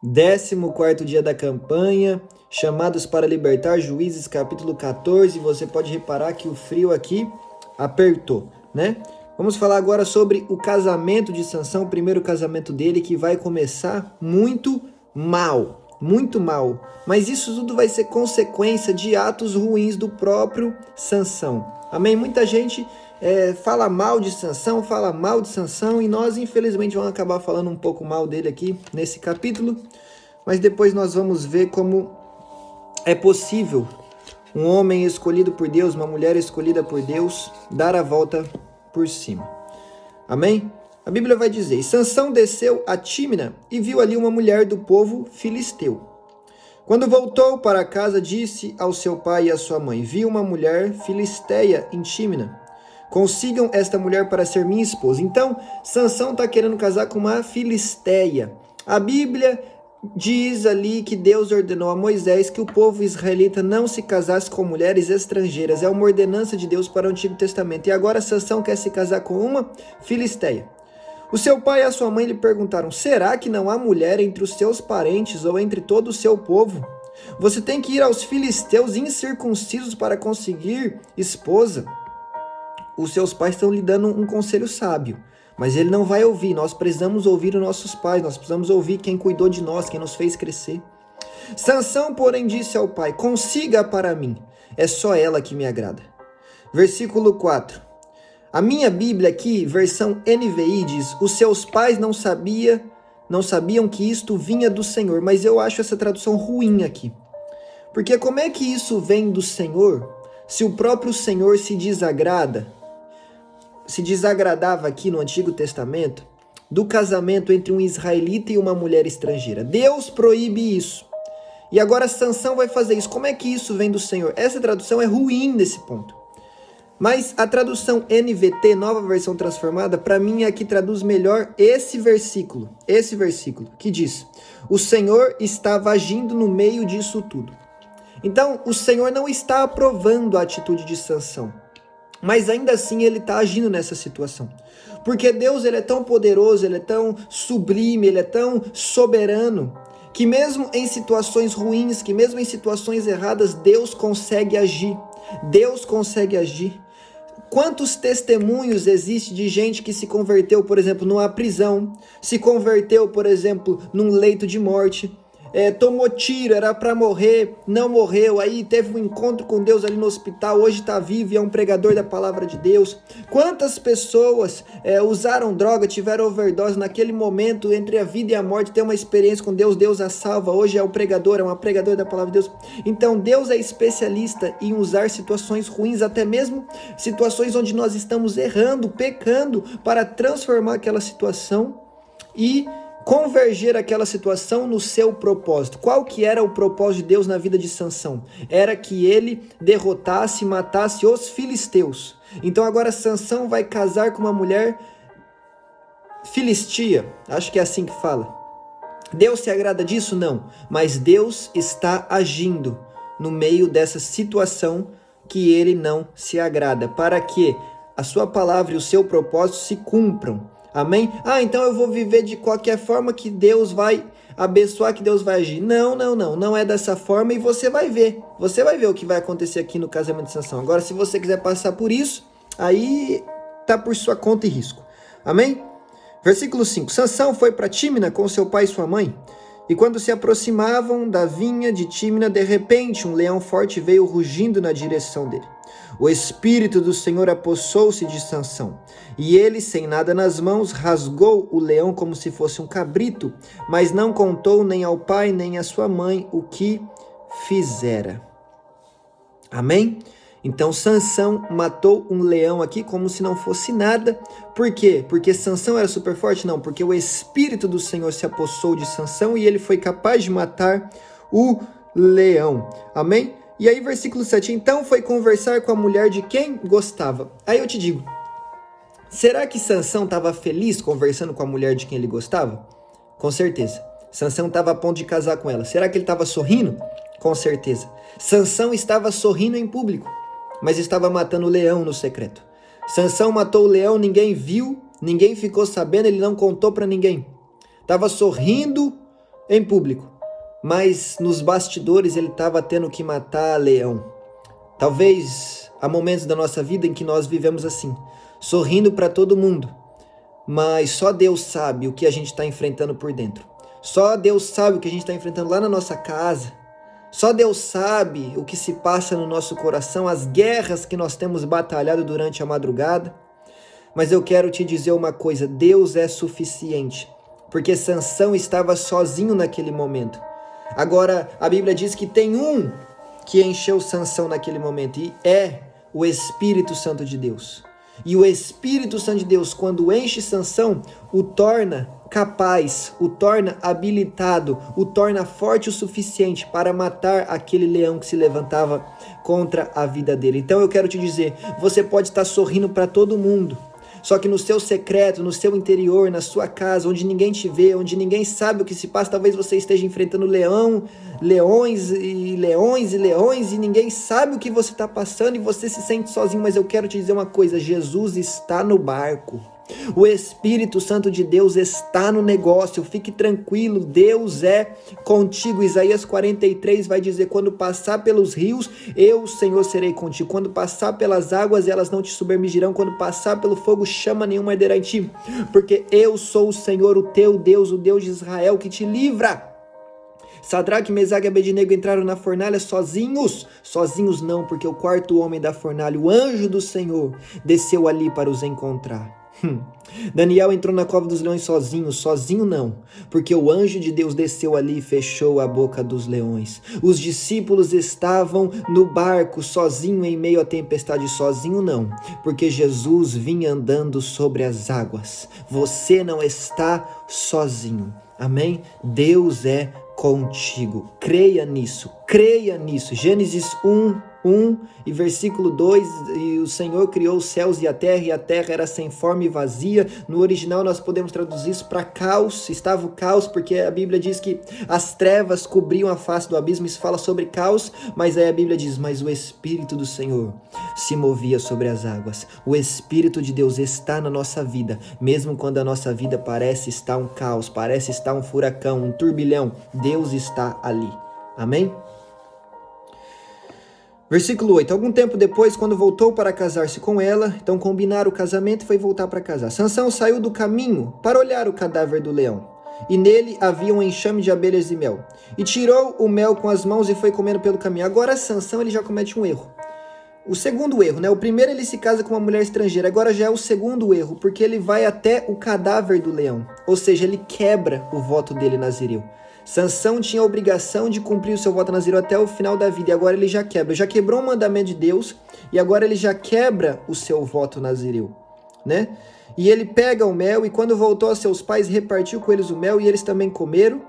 14º dia da campanha, chamados para libertar, Juízes capítulo 14. Você pode reparar que o frio aqui apertou, né? Vamos falar agora sobre o casamento de Sansão, o primeiro casamento dele, que vai começar muito mal. Mas isso tudo vai ser consequência de atos ruins do próprio Sansão. Amém? Muita gente fala mal de Sansão, e nós infelizmente vamos acabar falando um pouco mal dele aqui nesse capítulo, mas depois nós vamos ver como é possível um homem escolhido por Deus, uma mulher escolhida por Deus, dar a volta por cima. Amém? A Bíblia vai dizer: Sansão desceu a Tímina e viu ali uma mulher do povo filisteu. Quando voltou para casa, disse ao seu pai e à sua mãe: vi uma mulher filisteia em Tímina. Consigam esta mulher para ser minha esposa. Então, Sansão está querendo casar com uma filisteia. A Bíblia diz ali que Deus ordenou a Moisés que o povo israelita não se casasse com mulheres estrangeiras. É uma ordenança de Deus para o Antigo Testamento. E agora Sansão quer se casar com uma filisteia. O seu pai e a sua mãe lhe perguntaram: será que não há mulher entre os seus parentes ou entre todo o seu povo? Você tem que ir aos filisteus incircuncisos para conseguir esposa. Os seus pais estão lhe dando um conselho sábio, mas ele não vai ouvir. Nós precisamos ouvir os nossos pais, nós precisamos ouvir quem cuidou de nós, quem nos fez crescer. Sansão, porém, disse ao pai: consiga para mim, é só ela que me agrada. Versículo 4. A minha Bíblia aqui, versão NVI, diz: os seus pais não sabiam que isto vinha do Senhor. Mas eu acho essa tradução ruim aqui. Porque como é que isso vem do Senhor, se o próprio Senhor se desagradava aqui no Antigo Testamento do casamento entre um israelita e uma mulher estrangeira? Deus proíbe isso. E agora Sansão vai fazer isso. Como é que isso vem do Senhor? Essa tradução é ruim nesse ponto. Mas a tradução NVT, nova versão transformada, para mim aqui traduz melhor esse versículo, que diz: o Senhor estava agindo no meio disso tudo. Então, o Senhor não está aprovando a atitude de Sansão, mas ainda assim ele está agindo nessa situação. Porque Deus, ele é tão poderoso, ele é tão sublime, ele é tão soberano, que mesmo em situações ruins, que mesmo em situações erradas, Deus consegue agir. Quantos testemunhos existe de gente que se converteu, por exemplo, numa prisão, se converteu, por exemplo, num leito de morte, tomou tiro, era para morrer, não morreu, aí teve um encontro com Deus ali no hospital, hoje está vivo e é um pregador da palavra de Deus. Quantas pessoas usaram droga, tiveram overdose naquele momento entre a vida e a morte, tem uma experiência com Deus, Deus a salva, hoje é um pregador, uma pregadora da palavra de Deus. Então Deus é especialista em usar situações ruins, até mesmo situações onde nós estamos errando, pecando, para transformar aquela situação e converger aquela situação no seu propósito. Qual que era o propósito de Deus na vida de Sansão? Era que ele derrotasse, matasse os filisteus. Então agora Sansão vai casar com uma mulher filistia, acho que é assim que fala. Deus se agrada disso? Não, mas Deus está agindo no meio dessa situação que ele não se agrada, para que a sua palavra e o seu propósito se cumpram. Amém? Então eu vou viver de qualquer forma que Deus vai abençoar, que Deus vai agir. Não é dessa forma, e você vai ver o que vai acontecer aqui no casamento de Sansão. Agora, se você quiser passar por isso, aí tá por sua conta e risco. Amém? Versículo 5. Sansão foi para Tímina com seu pai e sua mãe, e quando se aproximavam da vinha de Tímina, de repente um leão forte veio rugindo na direção dele. O Espírito do Senhor apossou-se de Sansão, e ele, sem nada nas mãos, rasgou o leão como se fosse um cabrito, mas não contou nem ao pai nem à sua mãe o que fizera. Amém? Então Sansão matou um leão aqui como se não fosse nada. Por quê? Porque Sansão era super forte? Não, porque o Espírito do Senhor se apossou de Sansão e ele foi capaz de matar o leão. Amém? E aí, versículo 7, então foi conversar com a mulher de quem gostava. Aí eu te digo, será que Sansão estava feliz conversando com a mulher de quem ele gostava? Com certeza. Sansão estava a ponto de casar com ela. Será que ele estava sorrindo? Com certeza. Sansão estava sorrindo em público, mas estava matando o leão no secreto. Sansão matou o leão, ninguém viu, ninguém ficou sabendo, ele não contou para ninguém. Estava sorrindo em público, mas nos bastidores ele estava tendo que matar leão. Talvez há momentos da nossa vida em que nós vivemos assim, sorrindo para todo mundo, mas só Deus sabe o que a gente está enfrentando por dentro. Só Deus sabe o que a gente está enfrentando lá na nossa casa. Só Deus sabe o que se passa no nosso coração, as guerras que nós temos batalhado durante a madrugada. Mas eu quero te dizer uma coisa, Deus é suficiente, porque Sansão estava sozinho naquele momento. Agora, a Bíblia diz que tem um que encheu Sansão naquele momento, e é o Espírito Santo de Deus. E o Espírito Santo de Deus, quando enche Sansão, o torna capaz, o torna habilitado, o torna forte o suficiente para matar aquele leão que se levantava contra a vida dele. Então eu quero te dizer, você pode estar sorrindo para todo mundo, só que no seu secreto, no seu interior, na sua casa, onde ninguém te vê, onde ninguém sabe o que se passa, talvez você esteja enfrentando leões, e ninguém sabe o que você está passando e você se sente sozinho, mas eu quero te dizer uma coisa, Jesus está no barco. O Espírito Santo de Deus está no negócio, fique tranquilo, Deus é contigo. Isaías 43 vai dizer, quando passar pelos rios, eu, Senhor, serei contigo. Quando passar pelas águas, elas não te submergirão. Quando passar pelo fogo, chama nenhuma arderá em ti. Porque eu sou o Senhor, o teu Deus, o Deus de Israel, que te livra. Sadraque, Mesaque e Abednego entraram na fornalha sozinhos não, porque o quarto homem da fornalha, o anjo do Senhor, desceu ali para os encontrar. Daniel entrou na cova dos leões sozinho não, porque o anjo de Deus desceu ali e fechou a boca dos leões. Os discípulos estavam no barco sozinho em meio à tempestade, sozinho não, porque Jesus vinha andando sobre as águas. Você não está sozinho, amém? Deus é contigo, creia nisso. Gênesis 1 e versículo 2, e o Senhor criou os céus e a terra era sem forma e vazia. No original nós podemos traduzir isso para caos, estava o caos, porque a Bíblia diz que as trevas cobriam a face do abismo, isso fala sobre caos, mas aí a Bíblia diz, mas o Espírito do Senhor se movia sobre as águas. O Espírito de Deus está na nossa vida, mesmo quando a nossa vida parece estar um caos, parece estar um furacão, um turbilhão, Deus está ali, amém? Versículo 8. Algum tempo depois, quando voltou para casar-se com ela, então combinaram o casamento e foi voltar para casar. Sansão saiu do caminho para olhar o cadáver do leão, e nele havia um enxame de abelhas e mel. E tirou o mel com as mãos e foi comendo pelo caminho. Agora Sansão ele já comete um erro. O segundo erro, né? O primeiro ele se casa com uma mulher estrangeira, agora já é o segundo erro, porque ele vai até o cadáver do leão. Ou seja, ele quebra o voto dele nazireu. Sansão tinha a obrigação de cumprir o seu voto nazireu até o final da vida, e agora ele já quebra. Já quebrou um mandamento de Deus, e agora ele já quebra o seu voto nazireu, né? E ele pega o mel, e quando voltou a seus pais, repartiu com eles o mel, e eles também comeram,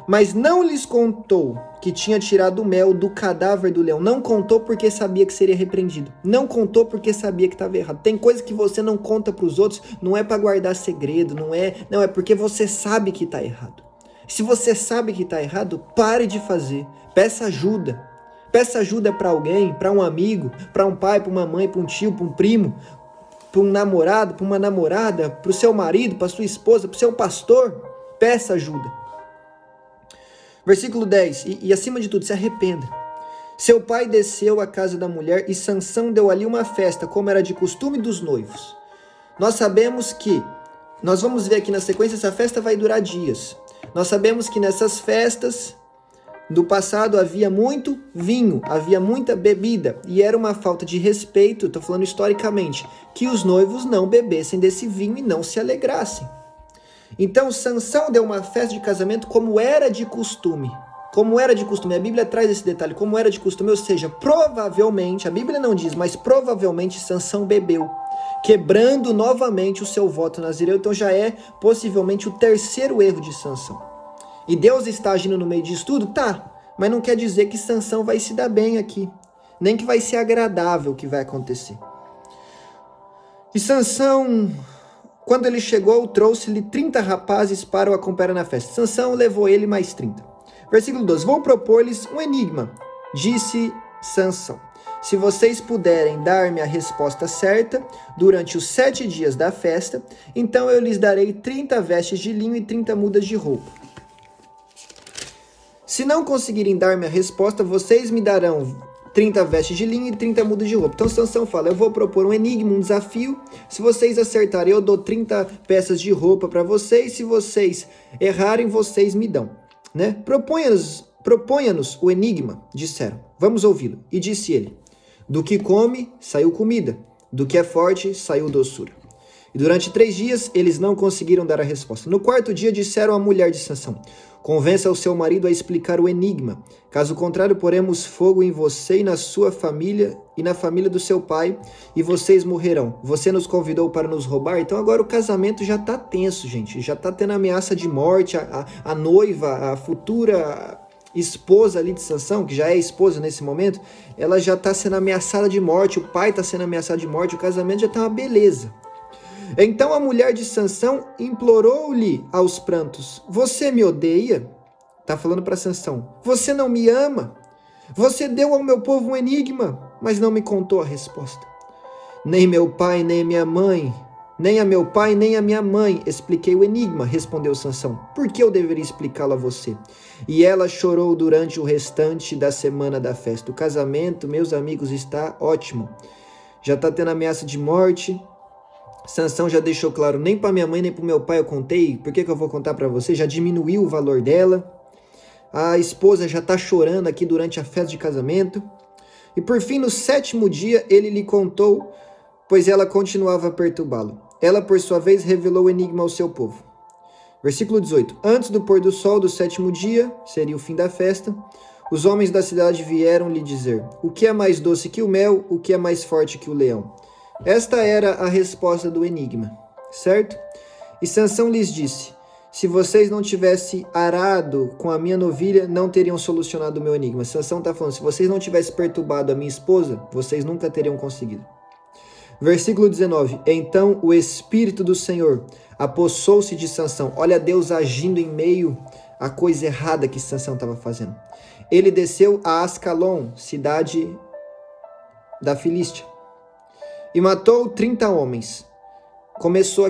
mas não lhes contou que tinha tirado o mel do cadáver do leão. Não contou porque sabia que seria repreendido. Não contou porque sabia que estava errado. Tem coisa que você não conta para os outros, não é para guardar segredo, não é porque você sabe que está errado. Se você sabe que está errado, pare de fazer. Peça ajuda. Peça ajuda para alguém, para um amigo, para um pai, para uma mãe, para um tio, para um primo, para um namorado, para uma namorada, para o seu marido, para sua esposa, para o seu pastor. Peça ajuda. Versículo 10. E acima de tudo, se arrependa. Seu pai desceu à casa da mulher e Sansão deu ali uma festa, como era de costume dos noivos. Nós sabemos que, nós vamos ver aqui na sequência, essa festa vai durar dias. Nós sabemos que nessas festas do passado havia muito vinho, havia muita bebida, e era uma falta de respeito, estou falando historicamente, que os noivos não bebessem desse vinho e não se alegrassem. Então Sansão deu uma festa de casamento como era de costume. Como era de costume, a Bíblia traz esse detalhe, como era de costume, ou seja, provavelmente, a Bíblia não diz, mas provavelmente Sansão bebeu, quebrando novamente o seu voto nazireu. Então já é possivelmente o terceiro erro de Sansão. E Deus está agindo no meio disso tudo? Tá, mas não quer dizer que Sansão vai se dar bem aqui, nem que vai ser agradável o que vai acontecer. E Sansão, quando ele chegou, trouxe-lhe 30 rapazes para o acompanhar na festa. Sansão levou ele mais 30. Versículo 12. Vou propor-lhes um enigma, disse Sansão. Se vocês puderem dar-me a resposta certa durante os 7 dias da festa, então eu lhes darei 30 vestes de linho e 30 mudas de roupa. Se não conseguirem dar-me a resposta, vocês me darão 30 vestes de linho e 30 mudas de roupa. Então Sansão fala, eu vou propor um enigma, um desafio. Se vocês acertarem, eu dou 30 peças de roupa para vocês. Se vocês errarem, vocês me dão. Né? Proponha-nos o enigma, disseram. Vamos ouvi-lo. E disse ele, do que come, saiu comida. Do que é forte, saiu doçura. E durante 3 dias, eles não conseguiram dar a resposta. No 4º dia, disseram à mulher de Sansão, convença o seu marido a explicar o enigma. Caso contrário, poremos fogo em você e na sua família e na família do seu pai, e vocês morrerão. Você nos convidou para nos roubar, então agora o casamento já está tenso, gente. Já está tendo ameaça de morte. A noiva, a futura esposa ali de Sansão, que já é esposa nesse momento, ela já está sendo ameaçada de morte, o pai está sendo ameaçado de morte, o casamento já está uma beleza. Então a mulher de Sansão implorou-lhe aos prantos, você me odeia? Está falando para Sansão, você não me ama? Você deu ao meu povo um enigma, mas não me contou a resposta. Nem meu pai, nem minha mãe, nem a meu pai, nem a minha mãe expliquei o enigma, respondeu Sansão. Por que eu deveria explicá-lo a você? E ela chorou durante o restante da semana da festa. O casamento, meus amigos, está ótimo. Já está tendo ameaça de morte. Sansão já deixou claro, nem para minha mãe nem para o meu pai eu contei, por que eu vou contar para você? Já diminuiu o valor dela. A esposa já está chorando aqui durante a festa de casamento. E por fim, no 7º dia, ele lhe contou, pois ela continuava a perturbá-lo. Ela, por sua vez, revelou o enigma ao seu povo. Versículo 18. Antes do pôr do sol do 7º dia, seria o fim da festa, os homens da cidade vieram lhe dizer, o que é mais doce que o mel, o que é mais forte que o leão? Esta era a resposta do enigma, certo? E Sansão lhes disse, se vocês não tivessem arado com a minha novilha, não teriam solucionado o meu enigma. Sansão está falando, se vocês não tivessem perturbado a minha esposa, vocês nunca teriam conseguido. Versículo 19, então o Espírito do Senhor apossou-se de Sansão. Olha Deus agindo em meio à coisa errada que Sansão estava fazendo. Ele desceu a Ascalon, cidade da Filístia, e matou 30 homens. Começou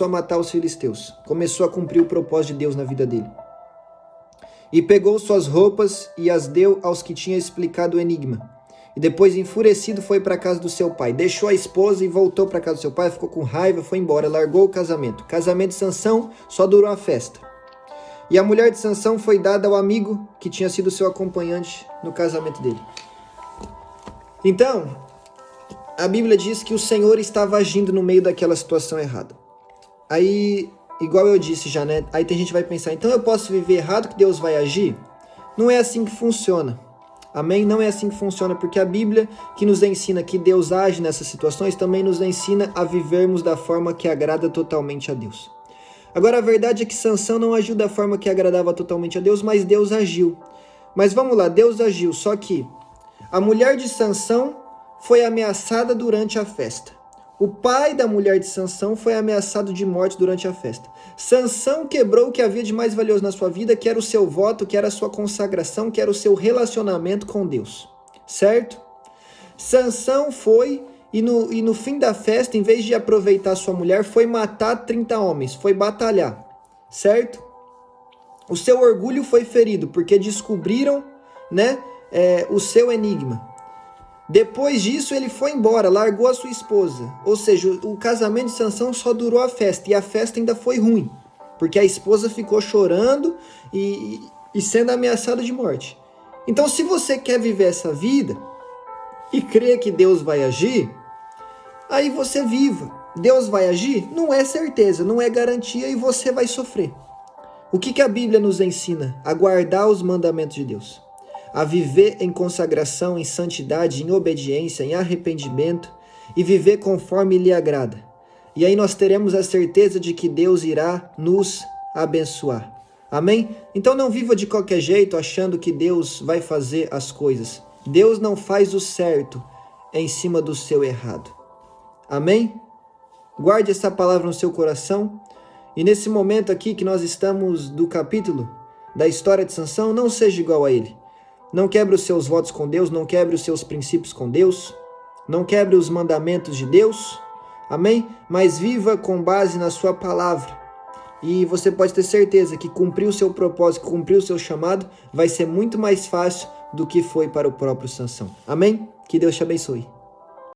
a matar os filisteus. Começou a cumprir o propósito de Deus na vida dele. E pegou suas roupas e as deu aos que tinha explicado o enigma. E depois, enfurecido, foi para a casa do seu pai. Deixou a esposa e voltou para a casa do seu pai. Ficou com raiva, foi embora, largou o casamento. O casamento de Sansão só durou a festa. E a mulher de Sansão foi dada ao amigo que tinha sido seu acompanhante no casamento dele. Então, a Bíblia diz que o Senhor estava agindo no meio daquela situação errada. Aí, igual eu disse já, né? Aí tem gente que vai pensar, então eu posso viver errado que Deus vai agir? Não é assim que funciona. Amém? Não é assim que funciona, porque a Bíblia que nos ensina que Deus age nessas situações também nos ensina a vivermos da forma que agrada totalmente a Deus. Agora, a verdade é que Sansão não agiu da forma que agradava totalmente a Deus, mas Deus agiu. Mas vamos lá, Deus agiu, só que a mulher de Sansão foi ameaçada durante a festa. O pai da mulher de Sansão foi ameaçado de morte durante a festa. Sansão quebrou o que havia de mais valioso na sua vida, que era o seu voto, que era a sua consagração, que era o seu relacionamento com Deus. Certo? Sansão foi e no fim da festa, em vez de aproveitar sua mulher, foi matar 30 homens, foi batalhar. Certo? O seu orgulho foi ferido, porque descobriram, né, o seu enigma. Depois disso, ele foi embora, largou a sua esposa. Ou seja, o casamento de Sansão só durou a festa. E a festa ainda foi ruim. Porque a esposa ficou chorando e sendo ameaçada de morte. Então, se você quer viver essa vida e crê que Deus vai agir, aí você viva. Deus vai agir? Não é certeza, não é garantia e você vai sofrer. O que a Bíblia nos ensina? A guardar os mandamentos de Deus. A viver em consagração, em santidade, em obediência, em arrependimento e viver conforme lhe agrada. E aí nós teremos a certeza de que Deus irá nos abençoar. Amém? Então não viva de qualquer jeito achando que Deus vai fazer as coisas. Deus não faz o certo em cima do seu errado. Amém? Guarde essa palavra no seu coração. E nesse momento aqui que nós estamos do capítulo da história de Sansão, não seja igual a ele. Não quebre os seus votos com Deus, não quebre os seus princípios com Deus, não quebre os mandamentos de Deus, amém? Mas viva com base na sua palavra e você pode ter certeza que cumprir o seu propósito, cumprir o seu chamado, vai ser muito mais fácil do que foi para o próprio Sansão. Amém? Que Deus te abençoe.